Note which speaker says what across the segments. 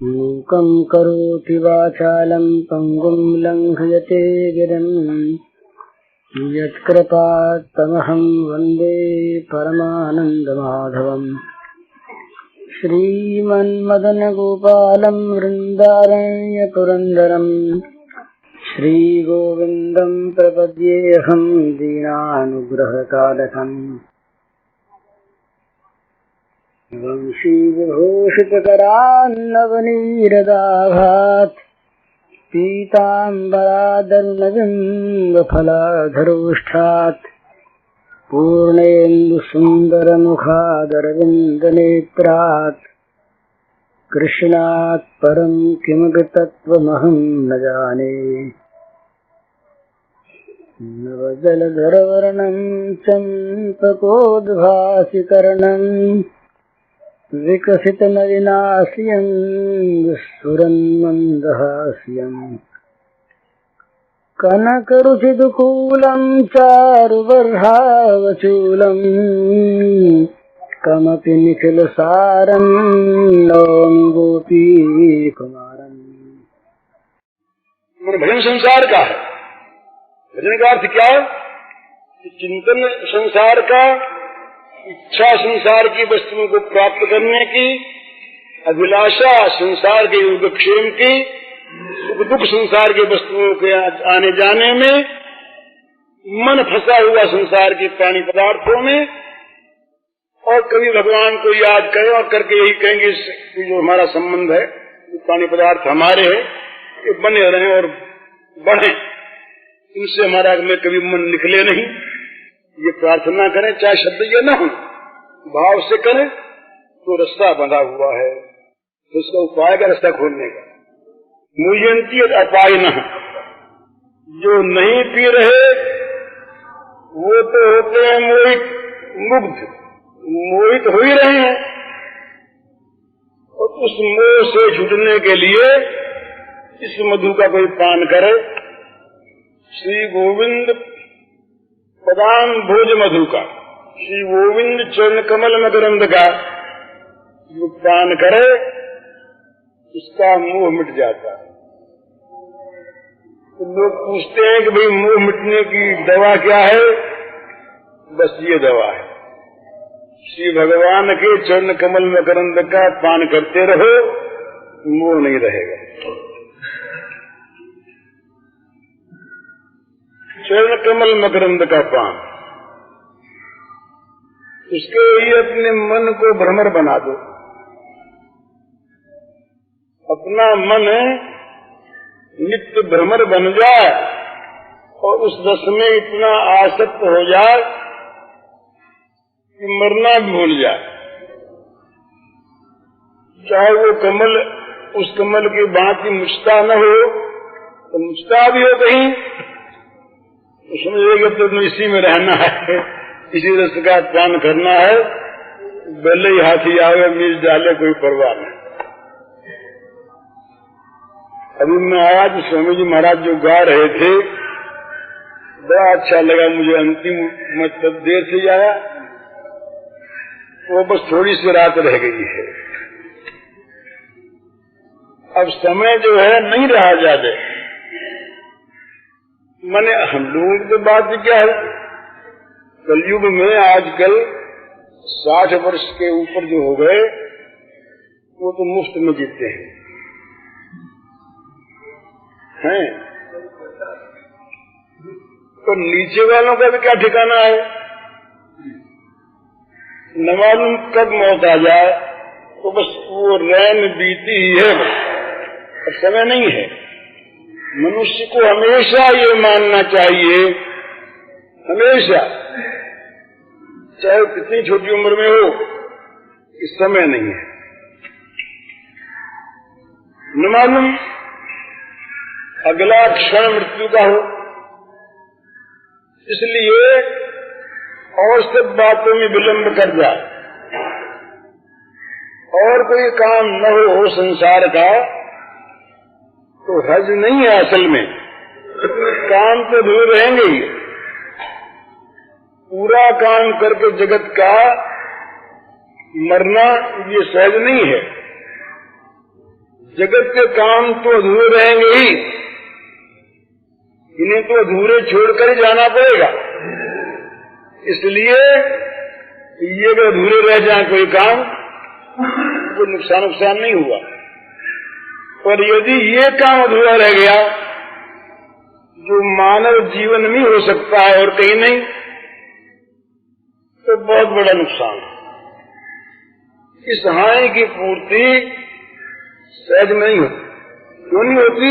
Speaker 1: मूकं करोति वाचालं पंगुं लंघयते गिरिं यत्कृपात्तमहं वन्दे परमानन्दमाधवम्। श्रीमन्मदनगोपालं वृन्दारण्यपुरन्दरं श्रीगोविन्दं प्रपद्येऽहं दीनानुग्रहकालकम्। वंशीविभूषितकरान्नवनीरदाभात् पीताम्बरादर्णबिम्बफलाधरोष्ठात् पूर्णेन्दुसुन्दरमुखादरविन्दनेत्रात् कृष्णात् परं किमपि तत्त्वमहं न जाने। नवजलधरवर्णं चम्पकोद्भासिकर्णं विकसितनलिनास्यं स्फुरन्मन्दहास्यं कनकरुचिदुकूलं चारुबर्हावचूलं कमपि निखिलसारं नौमि गोपीकुमारम्।
Speaker 2: भजन संसार का है। भजन का अर्थ क्या है? चिंतन संसार का, इच्छा संसार की वस्तुओं को प्राप्त करने की, अभिलाषा संसार के योगक्षेम की, सुख दुख संसार के वस्तुओं के आने जाने में, मन फंसा हुआ संसार के प्राणी पदार्थों में, और कभी भगवान को याद करें और करके यही कहेंगे कि जो हमारा संबंध है, प्राणी पदार्थ हमारे हैं, ये बने रहें और बढ़े, इनसे हमारा में कभी मन निकले नहीं। ये प्रार्थना करें, चाहे शब्द ये न हो, भाव से करें तो रास्ता बंधा हुआ है। तो उसका उपाय का रास्ता खोलने का। मुह्यंती अपाय न, जो नहीं पी रहे वो तो होते हैं मोहित, मुग्ध, मोहित हो ही रहे हैं। और उस मोह से छूटने के लिए इस मधु का कोई पान करे। श्री गोविंद पदाम भोज मधु का, श्री गोविंद चरण कमल मकरंद का जो पान करे उसका मोह मिट जाता है। तो लोग पूछते हैं कि भाई मोह मिटने की दवा क्या है? बस ये दवा है, श्री भगवान के चरण कमल मकरंद का पान करते रहो, मोह नहीं रहेगा। चरण कमल मकरंद का पान, उसके लिए अपने मन को भ्रमर बना दो। अपना मन नित्य भ्रमर बन जाए और उस रस में इतना आसक्त हो जाए कि मरना भी भूल जाए। चाहे वो कमल उस कमल की भांति मुछता न हो तो मुछता भी हो कहीं, तो समझिएगा तो इसी में रहना है, इसी रस का पान करना है। भले ही हाथी आवे मीच डाले, कोई परवाह नहीं। अभी मैं आया तो स्वामी जी महाराज जो गा रहे थे, बड़ा अच्छा लगा मुझे। अंतिम मतलब देर से आया, वो बस थोड़ी सी रात रह गई है। अब समय जो है नहीं रहा ज्यादा। मैंने हम लोगों की तो बात क्या है, कलयुग में आजकल 60 वर्ष के ऊपर जो हो गए वो तो मुफ्त में जीते हैं। तो नीचे वालों का भी क्या ठिकाना है? न मालूम कब मौत आ जाए, तो बस वो रैन बीती ही है, अब समय नहीं है। मनुष्य को हमेशा ये मानना चाहिए, हमेशा, चाहे कितनी छोटी उम्र में हो, इस समय नहीं है। न मालूम अगला क्षण मृत्यु का हो, इसलिए और सब बातों में विलंब कर जाए और कोई काम न हो संसार का तो हज नहीं है। असल में काम तो दूर रहेंगे ही, पूरा काम करके जगत का मरना ये सहज नहीं है। जगत के काम तो अधूरे रहेंगे ही, इन्हें तो अधूरे छोड़कर ही जाना पड़ेगा। इसलिए ये अगर अधूरे रह जाए कोई काम, कोई नुकसान नहीं हुआ। और यदि ये काम अधूरा रह गया जो मानव जीवन में हो सकता है और कहीं नहीं, तो बहुत बड़ा नुकसान। इस हानि की पूर्ति सहज नहीं होती। क्यों नहीं होती?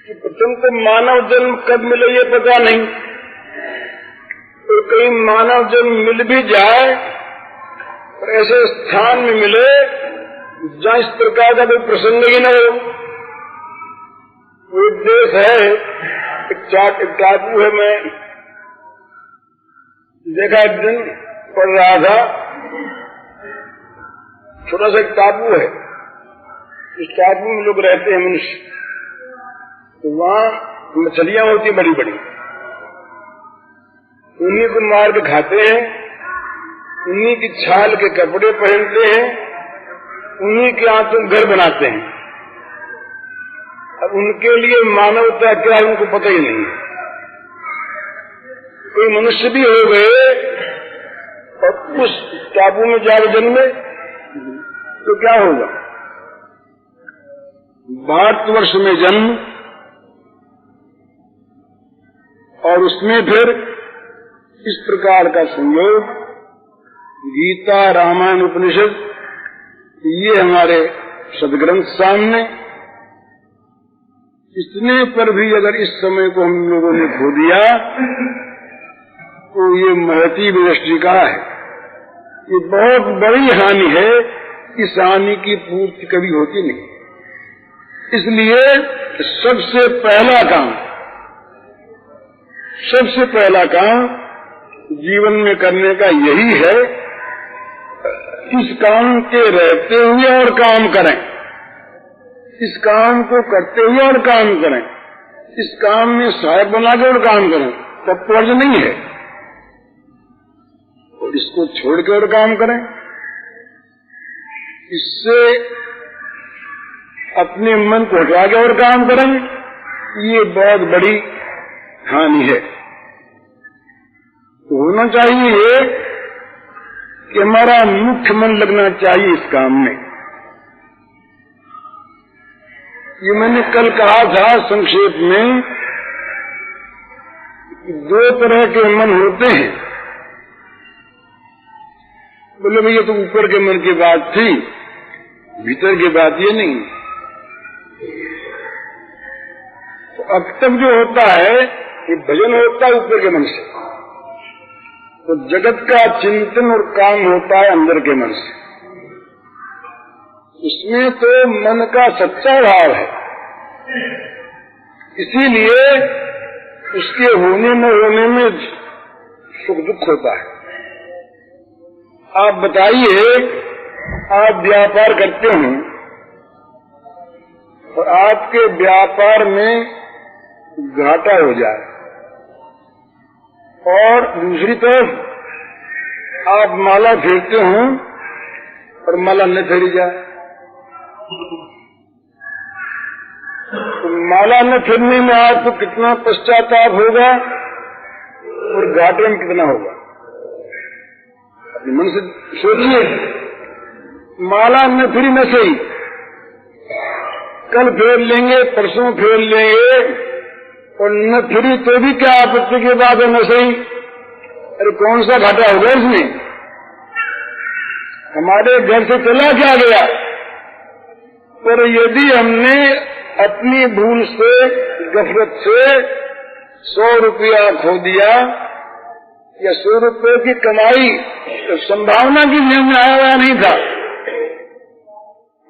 Speaker 2: कि प्रथम तो मानव जन्म कब मिले ये पता नहीं, तो कहीं मानव जन्म मिल भी जाए और ऐसे स्थान में मिले जहाँ इस प्रकार का कोई प्रसंग ही न हो। कोई देश है, एक टापू है, मैं देखा एक दिन पढ़ रहा था, छोटा सा एक टापू है, इस टापू में लोग रहते हैं मनुष्य, तो वहाँ मछलियां होती बड़ी बड़ी, उन्हीं को मार के खाते हैं, उन्हीं की छाल के कपड़े पहनते हैं, उन्हीं के हाथों घर बनाते हैं। अब उनके लिए मानवता क्या है उनको पता ही नहीं। कोई मनुष्य भी हो गए और उस टापू में जाकर जन्मे तो क्या होगा? भारतवर्ष में जन्म और उसमें फिर इस प्रकार का संयोग, गीता, रामायण, उपनिषद, ये हमारे सदग्रंथ सामने, इतने पर भी अगर इस समय को हम लोगों ने खो दिया तो ये महती विनष्टि का है। ये बहुत बड़ी हानि है। इस हानि की पूर्ति कभी होती नहीं। इसलिए सबसे पहला काम जीवन में करने का यही है, इस काम के रहते हुए और काम करें, इस काम को करते हुए और काम करें, इस काम में सहायक बनाकर और काम करें, तब तो अर्ज नहीं है। और इसको छोड़ के और काम करें, इससे अपने मन को हटा के और काम करें, ये बहुत बड़ी हानि है। तो होना चाहिए कि हमारा मुख्य मन लगना चाहिए इस काम में। ये मैंने कल कहा था संक्षेप में, दो तरह के मन होते हैं। बोले भैया तो ऊपर के मन की बात थी, भीतर की बात ये नहीं। तो अब तक जो होता है ये भजन होता है ऊपर के मन से, तो जगत का चिंतन और काम होता है अंदर के मन से। उसमें तो मन का सच्चा भाव है, इसीलिए उसके होने न होने में सुख दुख होता है। आप बताइए, आप व्यापार करते हो और आपके व्यापार में घाटा हो जाए और दूसरी तरफ आप माला फेरते हो और माला न फेरी जाए, तो माला न फिरने में आपको कितना पश्चाताप होगा और घाटे में कितना होगा। अपने मन से सोचिए, माला न फिरी न सही, कल फेर लेंगे, परसों फेर लेंगे, और न फिरी तो भी क्या आपत्ति की बात है, न सही। अरे कौन सा घाटा होगा इसमें? हमारे घर से चला क्या गया? पर यदि हमने अपनी भूल से, गफलत से 100 रुपया खो दिया या 100 रुपये की कमाई, तो संभावना की नियम में आया हुआ नहीं था,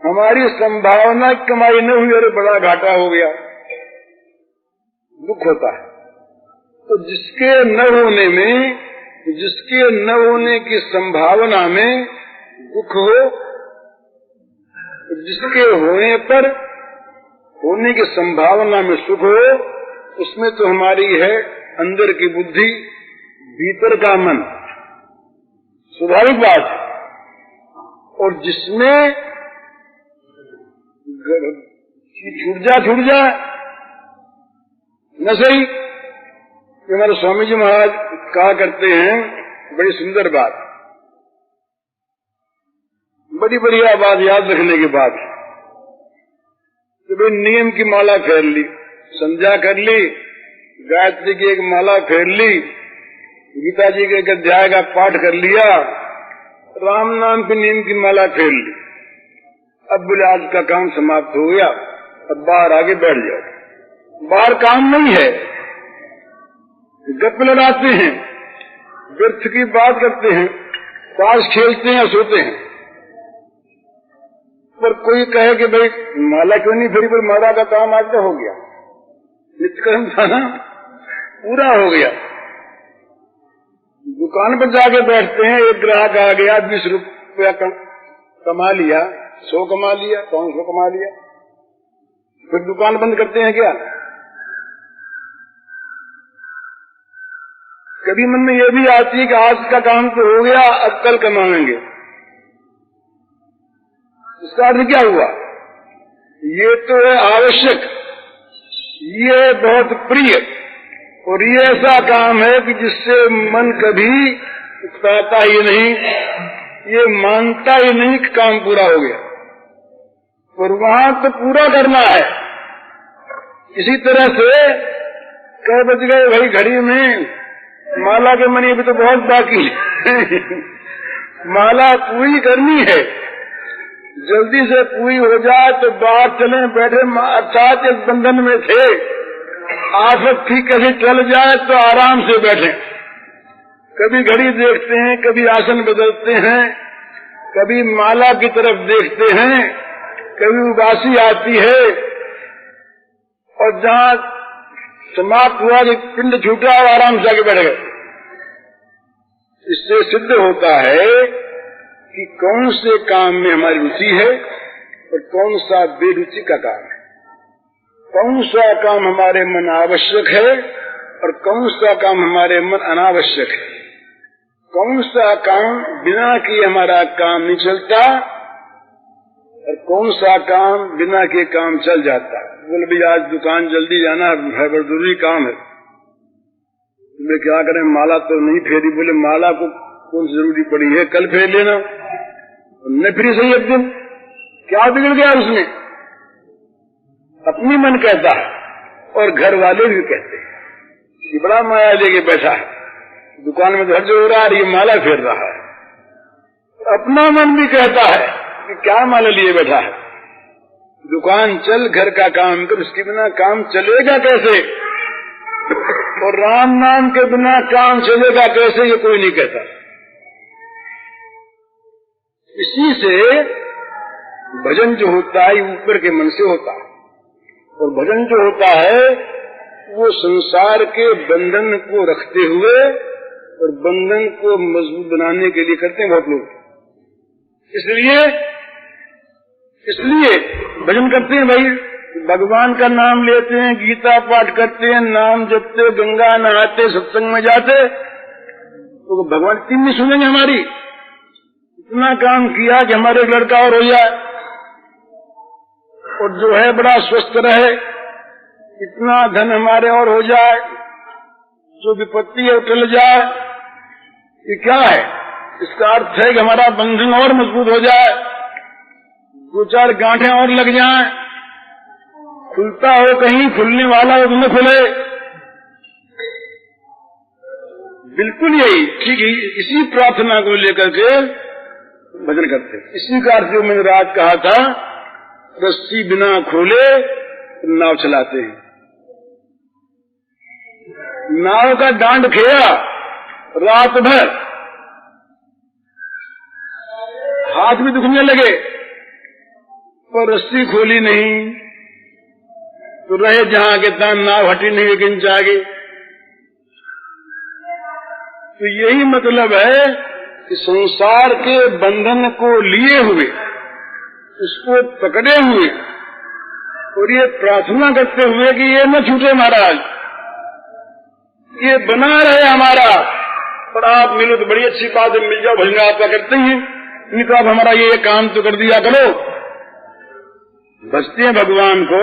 Speaker 2: हमारी संभावना की कमाई न हुई, अरे बड़ा घाटा हो गया, दुख होता है। तो जिसके न होने में, जिसके न होने की संभावना में दुख हो, जिसके होने पर होने की संभावना में सुख हो, उसमें तो हमारी है अंदर की बुद्धि, भीतर का मन, स्वाभाविक बात है। और जिसमें छूट जा न सही। हमारे स्वामी जी महाराज कहा करते हैं बड़ी सुंदर बात, बड़ी बढ़िया बात याद रखने की बात कि भाई नियम की माला फेर ली, संध्या कर ली, गायत्री की एक माला फेर ली, गीता जी के एक अध्याय का पाठ कर लिया, राम नाम के नियम की माला फेर ली, अब बोले आज का काम समाप्त हो गया, अब बाहर आगे बैठ जाओ। बाहर काम नहीं है, गप लड़ाते हैं, व्यर्थ की बात करते हैं, ताश खेलते हैं, सोते हैं। पर कोई कहे कि भाई माला क्यों नहीं फेरी, पर माला का काम आज तो हो गया, नित्यकर्म था ना, पूरा हो गया। दुकान पर जाके बैठते हैं, एक ग्राहक आ गया, 20 रुपया कमा लिया, 100 कमा लिया, 500 कमा लिया, फिर दुकान बंद करते हैं क्या? कभी मन में यह भी आती है कि आज का काम तो हो गया, अब कल कमाएंगे। इसका अर्थ क्या हुआ? ये तो है आवश्यक, ये बहुत प्रिय, और ये ऐसा काम है कि जिससे मन कभी उकताता ही नहीं, ये मानता ही नहीं कि काम पूरा हो गया, और वहां तो पूरा करना है। इसी तरह से कई बज गए भाई घड़ी में, माला के मनी अभी तो बहुत बाकी है माला पूरी करनी है, जल्दी से पूरी हो जाए तो बाहर चले। बैठे अर्थात एक बंधन में थे, आफत थी कैसे चल जाए तो आराम से बैठे। कभी घड़ी देखते हैं, कभी आसन बदलते हैं, कभी माला की तरफ देखते हैं, कभी उबासी आती है, और जहाँ समाप्त हुआ कि पिंड छूटा और आराम से आगे बैठ गए। इससे सिद्ध होता है कि कौन से काम में हमारी रुचि है और कौन सा बेरुचि का काम है, कौन सा काम हमारे मन आवश्यक है और कौन सा काम हमारे मन अनावश्यक है, कौन सा काम बिना किए हमारा काम नहीं चलता और कौन सा काम बिना किए काम चल जाता है। बोले भी आज दुकान जल्दी जाना है, बड़ा जरूरी काम है। बोले क्या करें, माला तो नहीं फेरी। बोले माला को कौन जरूरी पड़ी है, कल फेर लेना। न फिर सही एक दिन, क्या बिगड़ गया उसमें? अपनी मन कहता है और घर वाले भी कहते हैं कि बड़ा माया लेके बैठा है, दुकान में धर्ज हो रहा है, ये माला फेर रहा है। अपना मन भी कहता है कि क्या माला लिए बैठा है, दुकान चल, घर का काम कर, उसके बिना काम चलेगा कैसे? और राम नाम के बिना काम चलेगा कैसे, ये कोई नहीं कहता। इसी से भजन जो होता है ऊपर के मन से होता है, और भजन जो होता है वो संसार के बंधन को रखते हुए और बंधन को मजबूत बनाने के लिए करते हैं बहुत लोग। इसलिए भजन करते हैं भाई, भगवान का नाम लेते हैं, गीता पाठ करते हैं, नाम जपते, गंगा नहाते, सत्संग में जाते, तो भगवान तीन नहीं सुनेंगे हमारी। इतना काम किया कि हमारे एक लड़का और हो जाए, और जो है बड़ा स्वस्थ रहे, इतना धन हमारे और हो जाए, जो विपत्ति है टल जाए। ये क्या है? इसका अर्थ है कि हमारा बंधन और मजबूत हो जाए, 2-4 गांठें और लग जाएं, खुलता हो कहीं, खुलने वाला हो तो न खुले। बिल्कुल यही ठीक है, इसी प्रार्थना को लेकर के भजन करते। इसी का अर्थ जो मैंने रात कहा था, रस्सी बिना खोले नाव चलाते हैं। नाव का डांड खेया रात भर, हाथ भी दुखने लगे, पर रस्सी खोली नहीं तो रहे जहां के तहां, नाव हटी नहीं एक इंच आगे। तो यही मतलब है कि संसार के बंधन को लिए हुए, उसको पकड़े हुए, और ये प्रार्थना करते हुए कि ये न छूटे महाराज, ये बना रहे हमारा। पर आप मिलो तो बड़ी अच्छी बात है, मिल जाओ, भजन आपका करते हैं, नहीं तो आप हमारा ये काम तो कर दिया करो। भजते हैं भगवान को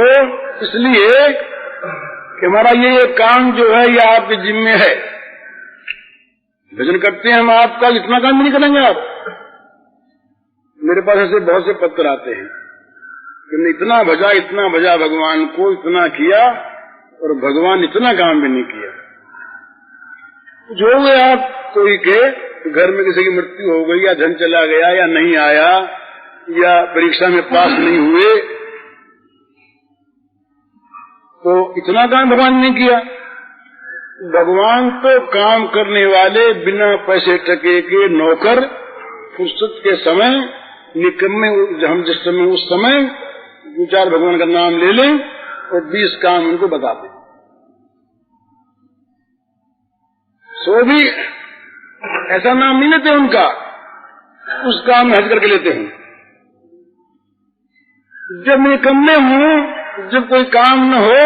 Speaker 2: इसलिए कि हमारा ये काम जो है ये आपके जिम्मे है। भजन करते हैं हम आपका, इतना काम भी नहीं करेंगे आप। मेरे पास ऐसे बहुत से पत्र आते हैं कि हमने इतना भजा भगवान को, इतना किया और भगवान इतना काम भी नहीं किया। जो हुए आप कोई के घर में किसी की मृत्यु हो गई या धन चला गया या नहीं आया या परीक्षा में पास नहीं हुए, तो इतना काम भगवान ने नहीं किया। भगवान तो काम करने वाले बिना पैसे टके के नौकर, फुर्सत के समय निकम्मे, हम जिस समय उस समय 2-4 भगवान का नाम ले लें और 20 काम उनको बता दें। सो भी ऐसा नाम नहीं लेते उनका, उस काम में हज करके लेते हैं। जब निकम्मे हूं, जब कोई काम न हो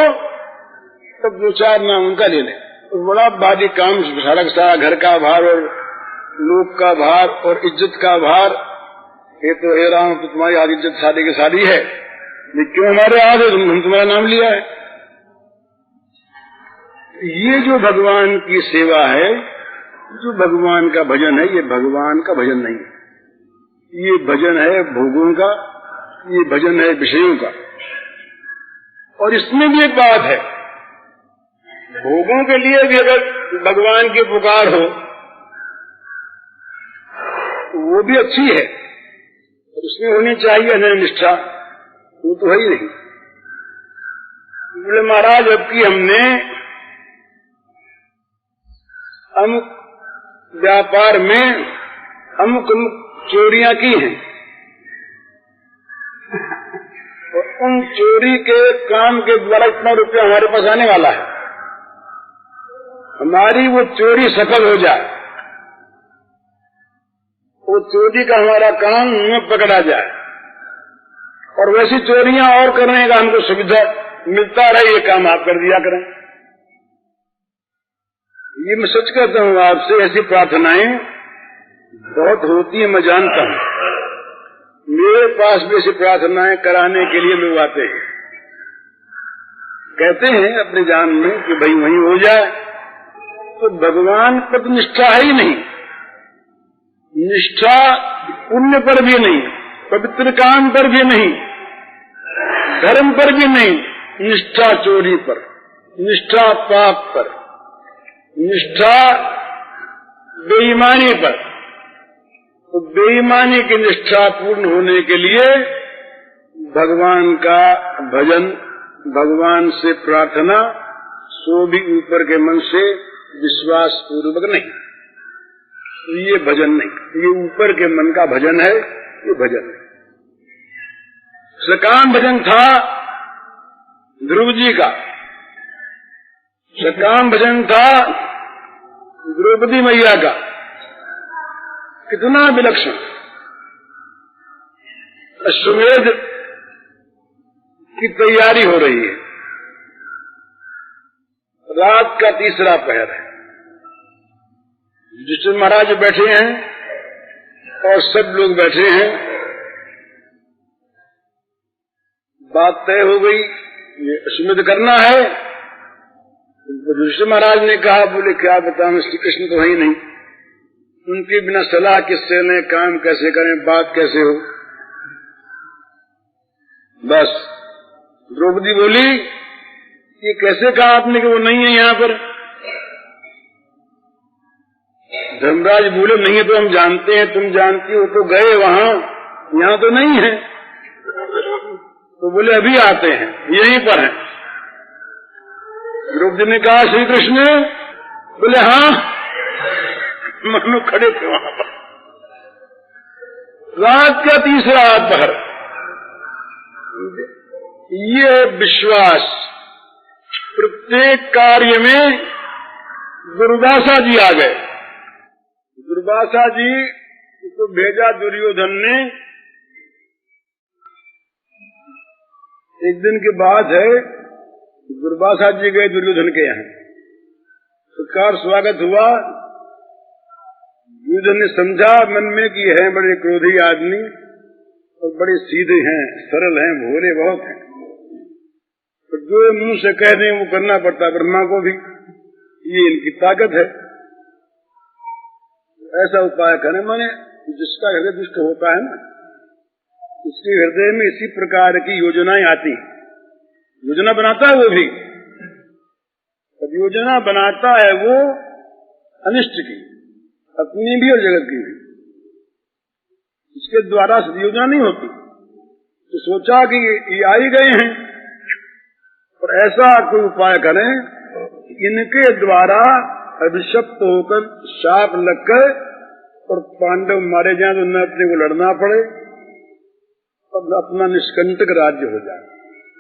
Speaker 2: तब 2-4 नाम उनका ले लें। तो बड़ा भारी काम, सारा का सारा घर का भार और लोग का भार और इज्जत का भार। ये तो हे राम, तो तुम्हारी आज इज्जत शादी की शादी है, लेकिन क्यों हमारे आज है, हम तुम्हारा नाम लिया है। ये जो भगवान की सेवा है, जो भगवान का भजन है, ये भगवान का भजन नहीं है। ये भजन है भोगों का, ये भजन है विषयों का। और इसमें भी एक बात है, भोगों के लिए भी अगर भगवान की पुकार हो तो वो भी अच्छी है, उसमें होनी चाहिए अनन्य निष्ठा। वो तो है ही नहीं। बोले महाराज, अब की हमने अमुक व्यापार में अमुक चोरियां की हैं और उन चोरी के काम के द्वारा इतना रुपया हमारे पास आने वाला है। हमारी वो चोरी सफल हो जाए, वो चोरी का हमारा काम न पकड़ा जाए और वैसी चोरियां और करने का हमको सुविधा मिलता रहे, ये काम आप कर दिया करें। ये मैं सच कहता हूँ आपसे, ऐसी प्रार्थनाएं बहुत होती है, मैं जानता हूँ। मेरे पास भी ऐसी प्रार्थनाएं कराने के लिए लोग आते हैं, कहते हैं अपने जान में कि भाई वहीं हो जाए। तो भगवान पर तो निष्ठा है ही नहीं, निष्ठा पुण्य पर भी नहीं, पवित्र काम पर भी नहीं, धर्म पर भी नहीं, निष्ठा चोरी पर, निष्ठा पाप पर, निष्ठा बेईमानी पर। तो बेईमानी की निष्ठा पूर्ण होने के लिए भगवान का भजन, भगवान से प्रार्थना, सो भी ऊपर के मन से विश्वास पूर्वक नहीं। तो ये भजन नहीं, ये ऊपर के मन का भजन है, ये भजन नहीं। सकाम भजन था ध्रुव जी का, सकाम भजन था द्रौपदी मैया का। कितना विलक्षण। अश्वमेध की तैयारी हो रही है, रात का 3रा पहर है, युधिष्ठिर महाराज बैठे हैं और सब लोग बैठे हैं। बात तय हो गई, ये अश्वमेध करना है। युधिष्ठिर महाराज ने कहा, बोले क्या बताऊं, श्री कृष्ण तो है ही नहीं, उनके बिना सलाह किससे लें, काम कैसे करें, बात कैसे हो। बस द्रौपदी बोली, ये कैसे कहा आपने कि वो नहीं है यहाँ पर। धर्मराज बोले, नहीं है तो हम जानते हैं, तुम जानती हो, तो गए वहां, यहाँ तो नहीं है। तो बोले अभी आते हैं, यहीं पर हैं। द्रौपदी ने कहा, श्री कृष्ण? बोले हाँ। मनु खड़े थे वहां पर। रात का 3रा पहर। ये विश्वास, प्रत्येक कार्य में दुर्वासा जी आ गए। दुर्वासा जी को भेजा दुर्योधन ने। एक दिन की बात है, दुर्वासा जी गए दुर्योधन के यहाँ, सत्कार स्वागत हुआ। दुर्योधन ने समझा मन में कि है बड़े क्रोधी आदमी और बड़े सीधे हैं, सरल हैं, भोले बहुत हैं। तो जो मुंह से कह दें वो करना पड़ता ब्रह्मा को भी, ये इनकी ताकत है। ऐसा उपाय करें, माने जिसका हृदय दुष्ट होता है ना, उसके हृदय में इसी प्रकार की योजनाएं आती हैं। योजना बनाता है वो भी, जब योजना बनाता है वो अनिष्ट की, अपनी भी और जगत की भी। इसके द्वारा योजना नहीं होती। तो सोचा कि ये आ ही गए हैं, और ऐसा कोई उपाय करें इनके द्वारा अभिशप्त होकर शाप लगकर और पांडव मारे जाए तो न अपने को लड़ना पड़े और अपना निष्कंटक राज्य हो जाए।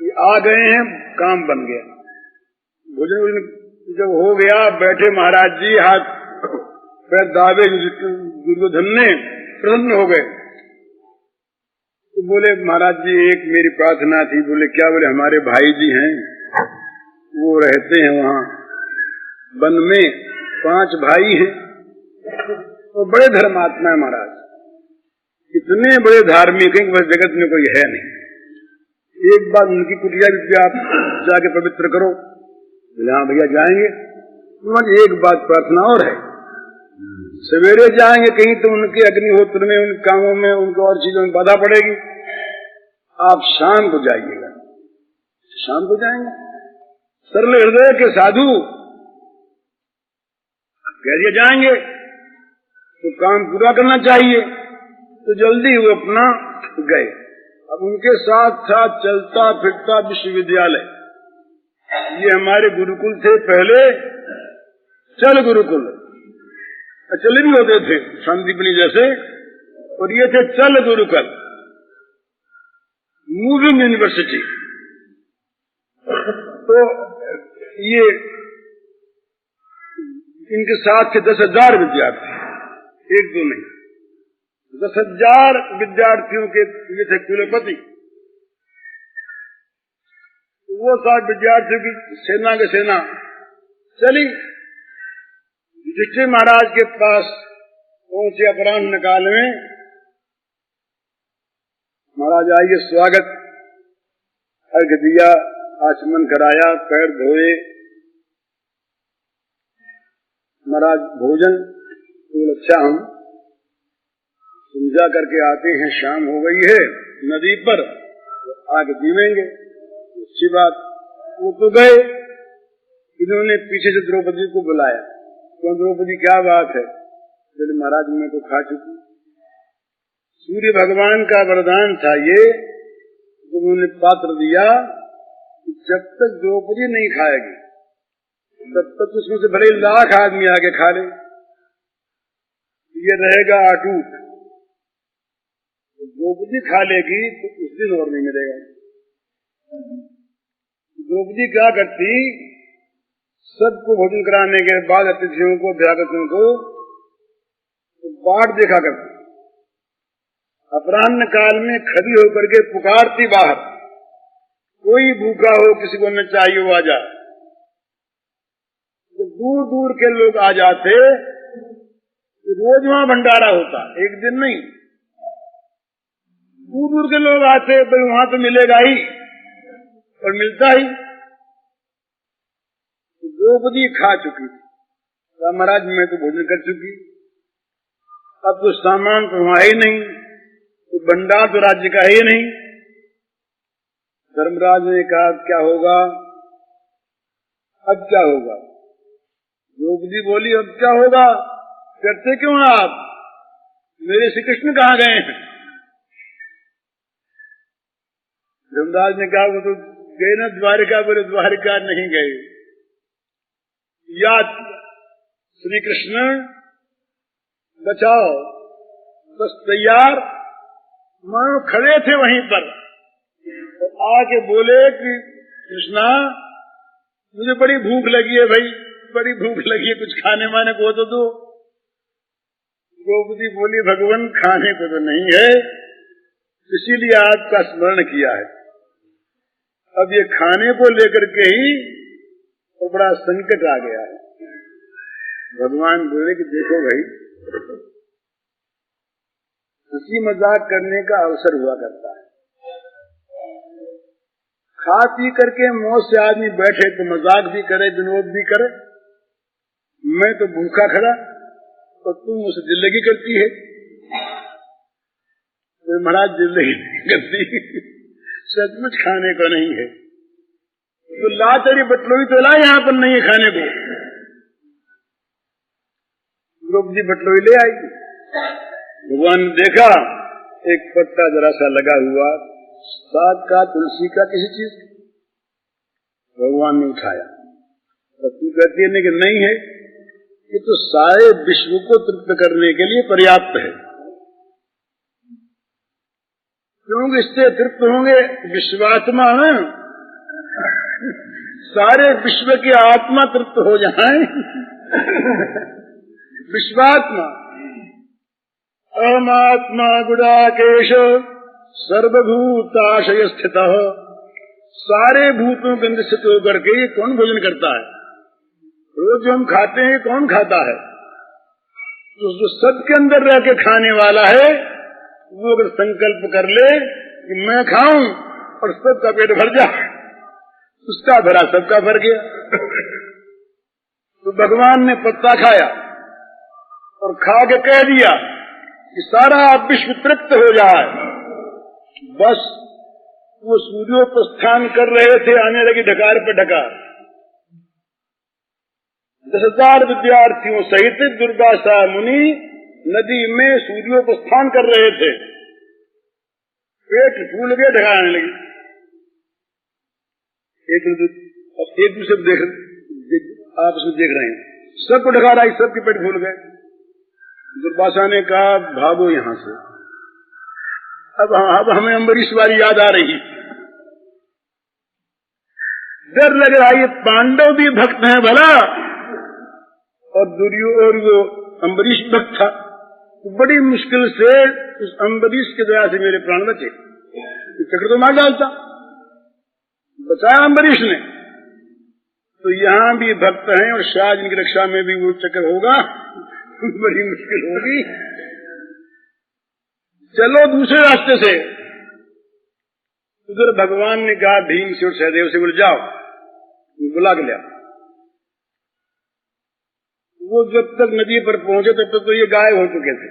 Speaker 2: ये आ गए हैं, काम बन गया। भोजन जब हो गया, बैठे महाराज जी, हाथ पैर दावे दुर्योधन ने, प्रसन्न हो गए। तो बोले महाराज जी एक मेरी प्रार्थना थी। बोले क्या? बोले हमारे भाई जी हैं, वो रहते हैं वहाँ वन में, 5 भाई हैं, तो बड़े धर्मात्मा है महाराज, इतने बड़े धार्मिक हैं, बस जगत में कोई है नहीं। एक बार उनकी कुटिया भी आप जाके पवित्र करो। बोले हाँ भैया जाएंगे। मुझे एक बात प्रार्थना और है, सवेरे जाएंगे कहीं तो उनके अग्निहोत्र में, उन कामों में, उनको और चीजों में बाधा पड़ेगी। आप शाम को जाइएगा। शाम को जाएंगे। सरल हृदय के साधु कह दिया जाएंगे तो काम पूरा करना चाहिए, तो जल्दी वो अपना गए। अब उनके साथ साथ चलता फिरता विश्वविद्यालय, ये हमारे गुरुकुल थे पहले, चल गुरुकुल, चले भी होते थे शांतिपनी जैसे, और ये थे चल गुरुकुल, मूविंग यूनिवर्सिटी। तो ये इनके साथ थे 10,000 विद्यार्थी, एक दो नहीं, 10,000 विद्यार्थियों के ये थे कुलपति। वो साथ विद्यार्थियों की सेना के सेना चली युधिष्ठिर महाराज के पास पहुंचे। अपराह्न काल में महाराज आइए, स्वागत, अर्घ दिया, आचमन कराया, पैर धोए। महाराज भोजन तो अच्छा, हम समझा करके आते हैं, शाम हो गई है, नदी पर आग जीवेंगे, अच्छी बात। वो तो गए, इन्होंने पीछे से द्रौपदी को बुलाया। तो द्रौपदी क्या बात है? बोले महाराज मैं तो खा चुकी। सूर्य भगवान का वरदान था ये, तो उन्होंने पात्र दिया, जब तक द्रौपदी नहीं खाएगी तब तक उसमें से भले 1,00,000 आदमी आगे खा ले, ये रहेगा अटूट। द्रौपदी खा लेगी तो उस दिन और नहीं मिलेगा। द्रौपदी क्या करती, सबको भोजन कराने के बाद अतिथियों को, अभ्यागतों को तो बाट देखा करती। अपराह्न काल में खड़ी होकर के पुकारती बाहर, कोई भूखा हो, किसी को न चाहिए वो आ जा। तो दूर दूर के लोग आ जाते, तो रोज वहां भंडारा होता, एक दिन नहीं। दूर दूर के लोग आते, भाई वहां तो मिलेगा ही, और मिलता ही। तो द्रौपदी खा चुकी थी, महाराज मैं तो भोजन कर चुकी, अब तो सामान तो वहां ही नहीं, तो भंडार तो राज्य का ही नहीं। धर्मराज ने कहा क्या होगा, अब क्या होगा? द्रौपदी बोली अब क्या होगा, करते क्यों आप, मेरे श्री कृष्ण कहाँ गए हैं? धर्मराज ने कहा वो तो गए ना द्वारिका। बोले द्वारिका नहीं गए, याद श्री कृष्ण बचाओ, बस तैयार, मानो खड़े थे वहीं पर, तो आके बोले कि कृष्णा मुझे बड़ी भूख लगी है भाई, बड़ी भूख लगी है, कुछ खाने वाने को तो दो। द्रौपदी बोली भगवान खाने को तो नहीं है, इसीलिए आपका स्मरण किया है। अब ये खाने को लेकर के ही तो बड़ा संकट आ गया है। भगवान बोले कि देखो भाई, हंसी मजाक करने का अवसर हुआ करता है। खा पी करके मौज से आदमी बैठे तो मजाक भी करे, विनोद भी करे। मैं तो भूखा खड़ा और तुम मुझसे जिंदगी करती है। तो महाराज जिंदगी नहीं करती, सचमुच खाने को नहीं है तो ला तेरी बटलोई तो ला, यहाँ पर नहीं है खाने को। द्रौपदी बटलोई ले आई। भगवान ने देखा एक पत्ता जरा सा लगा हुआ, साग का, तुलसी का, किसी चीज। भगवान ने उठाया। तो तू कहती है कि नहीं है, ये तो सारे विश्व को तृप्त करने के लिए पर्याप्त है, क्योंकि इससे तृप्त होंगे विश्वात्मा ना, सारे विश्व की आत्मा तृप्त हो जाए। विश्वात्मा अहमात्मा गुडाकेश सर्वभूताशय स्थित, सारे भूतों के अंदर स्थित होकर के ये कौन भोजन करता है? रोज जो हम खाते हैं कौन खाता है? तो जो सबके अंदर रह के खाने वाला है वो अगर संकल्प कर ले कि मैं खाऊं और सबका पेट भर जाए, उसका भरा सबका भर गया। तो भगवान ने पत्ता खाया और खा के कह दिया कि सारा विश्व तृप्त हो जाए। बस वो सूर्योपस्थान कर रहे थे, आने लगी ढकार पे ढकार। 10,000 विद्यार्थियों सहित दुर्वासा मुनि नदी में सूर्योपस्थान कर रहे थे। पेट फूल गए, ढकार आने लगी। एक दूसरे देख आपस में देख रहे हैं, सबको ढकार आई, सबके पेट फूल गए। दुर्वासा ने कहा भागो यहां से, अब हमें अम्बरीश वाली याद आ रही। डर लग रहा है, ये पांडव भी भक्त हैं भला, और दुर्योधन वो अम्बरीश भक्त था। तो बड़ी मुश्किल से उस अम्बरीश की दया से मेरे प्राण बचे। चक्र तो मार डालता, बचाया अम्बरीश ने। तो यहाँ भी भक्त हैं और शायद इनकी रक्षा में भी वो चक्र होगा, बड़ी मुश्किल होगी। चलो दूसरे रास्ते से। उधर भगवान ने कहा भीम से और सहदेव से, बोले जाओ, बुला के लिया। वो जब तक नदी पर पहुंचे तब तक तो ये गायब हो चुके थे।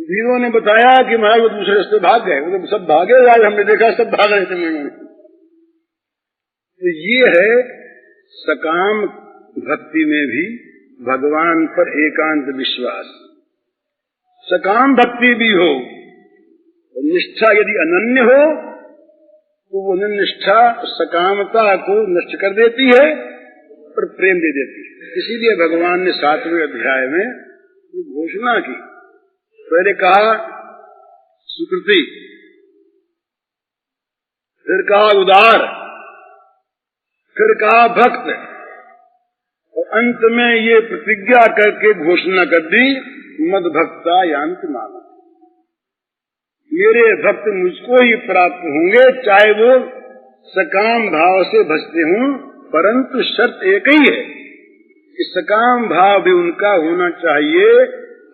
Speaker 2: वीरों ने बताया कि महाराज वो दूसरे रास्ते भाग गए। वो तो सब भागे, आज हमने देखा सब भाग रहे थे। तो ये है सकाम भक्ति में भी भगवान पर एकांत विश्वास। सकाम भक्ति भी हो, निष्ठा यदि अनन्य हो तो वो निष्ठा सकामता को नष्ट कर देती है और प्रेम दे देती है। इसीलिए भगवान ने 7वें अध्याय में ये घोषणा की। पहले कहा सुकृति, फिर कहा उदार, फिर कहा भक्त, और अंत में ये प्रतिज्ञा करके घोषणा कर दी मद भक्ता यान्ति मामा, मेरे भक्त मुझको ही प्राप्त होंगे, चाहे वो सकाम भाव से भजते हों, परंतु शर्त एक ही है कि सकाम भाव भी उनका होना चाहिए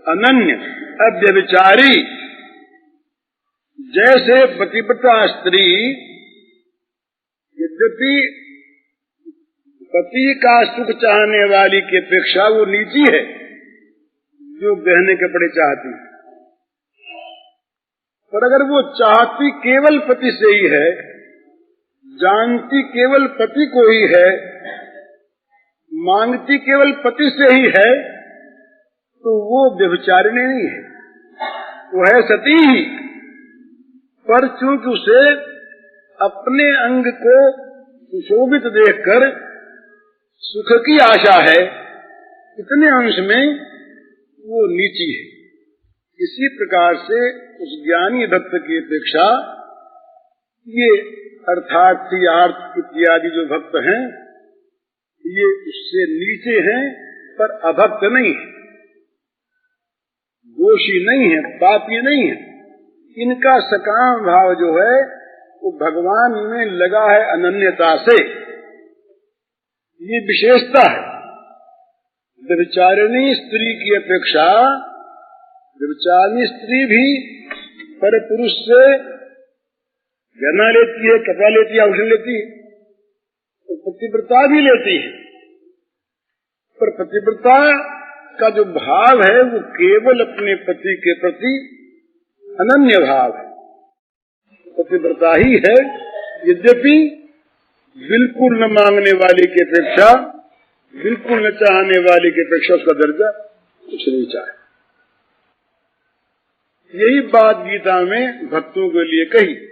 Speaker 2: अनन्य अव्यभिचारी। जैसे पतिव्रता स्त्री यद्यपि पति का सुख चाहने वाली की अपेक्षा वो नीची है, जो गहने कपड़े चाहती, पर अगर वो चाहती केवल पति से ही है, जानती केवल पति को ही है, मांगती केवल पति से ही है, तो वो व्यभिचारिणी नहीं है, वो है सती ही। पर चूंकि उसे अपने अंग को सुशोभित देखकर सुख की आशा है, इतने अंश में वो नीची है। इसी प्रकार से उस ज्ञानी भक्त की अपेक्षा ये अर्थार्थी आर्थ इत्यादि जो भक्त हैं ये उससे नीचे हैं, पर अभक्त नहीं है, दोषी नहीं है, पापी नहीं है। इनका सकाम भाव जो है वो भगवान में लगा है अनन्यता से, ये विशेषता है। व्यभिचारिणी स्त्री की अपेक्षा व्यभिचारिणी स्त्री भी पर पुरुष से गहना लेती है, कपड़ा लेती है, आभूषण लेती है, तो पतिव्रता भी लेती है। पर पतिव्रता का जो भाव है वो केवल अपने पति के प्रति अनन्य भाव है, पतिव्रता ही है। यद्यपि बिल्कुल न मांगने वाले की अपेक्षा, बिल्कुल न चाहने वाले की अपेक्षा उसका दर्जा कुछ नहीं चाहे। यही बात गीता में भक्तों के लिए कही।